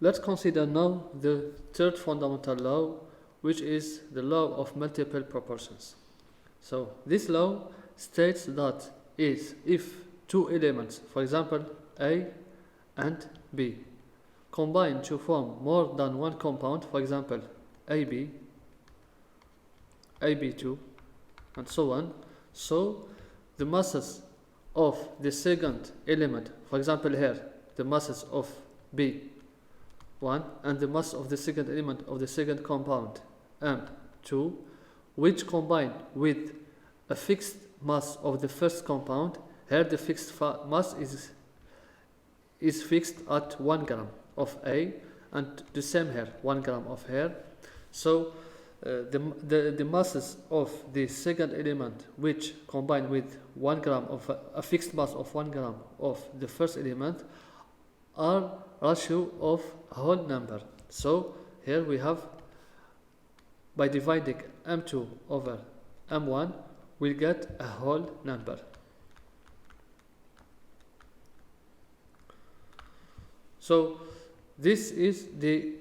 Let's consider now the third fundamental law, which is the law of multiple proportions. So this law states that if two elements, for example A and B, combine to form more than one compound, for example AB, AB2, and so on, so the masses of the second element, for example here, the masses of B1 and the mass of the second element of the second compound M2, which combine with a fixed mass of the first compound. Here the fixed mass is fixed at 1 gram of A, and the same here, 1 gram of here. So the masses of the second element which combine with 1 gram of a fixed mass of 1 gram of the first element are ratio of a whole number. So here we have, by dividing M2 over M1, we'll get a whole number. So this is the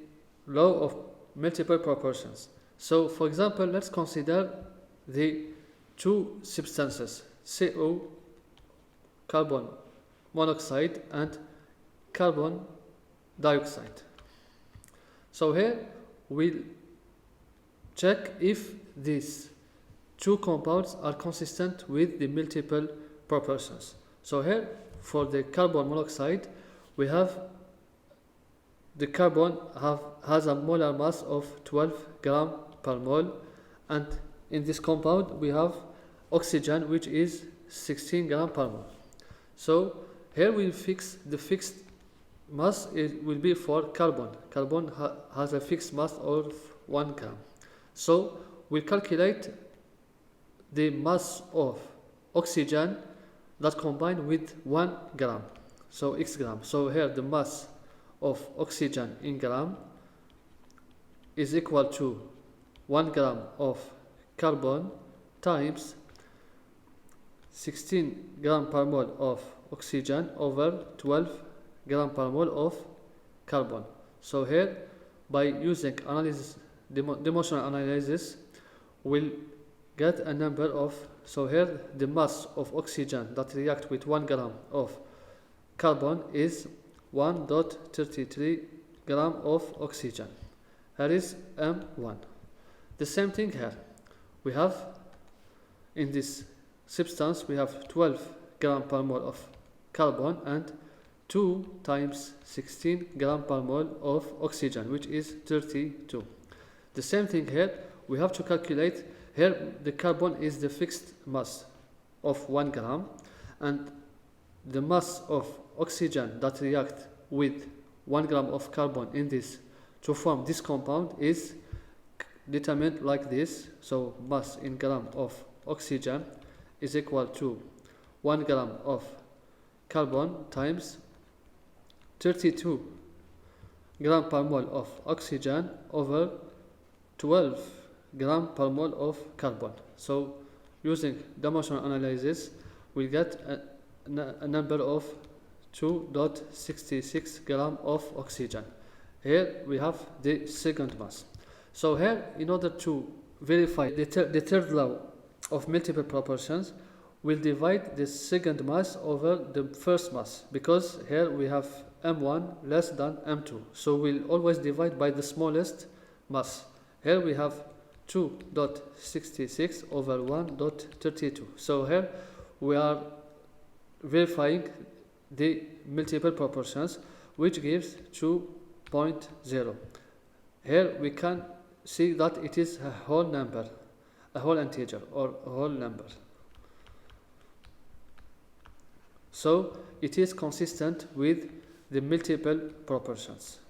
law of multiple proportions. So for example, let's consider the two substances, CO, carbon monoxide, and carbon dioxide. So here we'll check if these two compounds are consistent with the multiple proportions. So here for the carbon monoxide, we have the carbon has a molar mass of 12 gram per mole, and in this compound we have oxygen, which is 16 gram per mole. So here we'll fix the fixed mass. It will be for carbon. Carbon has a fixed mass of 1 gram. So we'll calculate the mass of oxygen that combine with 1 gram, so x gram. So here the mass of oxygen in gram is equal to 1 gram of carbon times 16 gram per mole of oxygen over 12 gram per mole of carbon. So here, by using analysis, dimensional analysis, we'll get a number of, so here the mass of oxygen that react with 1 gram of carbon is 1.33 gram of oxygen. Here is M1. The same thing here. We have, in this substance, we have 12 gram per mole of carbon and 2 times 16 gram per mole of oxygen, which is 32. The same thing here. We have to calculate, here the carbon is the fixed mass of 1 gram, and the mass of oxygen that react with 1 gram of carbon in this to form this compound is determined like this. So mass in gram of oxygen is equal to 1 gram of carbon times 32 gram per mole of oxygen over 12 gram per mole of carbon. So using dimensional analysis, we get a number of 2.66 gram of oxygen. Here we have the second mass. So here, in order to verify the third law of multiple proportions, we'll divide the second mass over the first mass, because here we have M1 less than M2. So we'll always divide by the smallest mass. Here we have 2.66 over 1.32. So here we are verifying the multiple proportions, which gives 2.0. Here we can see that it is a whole number, a whole integer or a whole number. So it is consistent with the multiple proportions.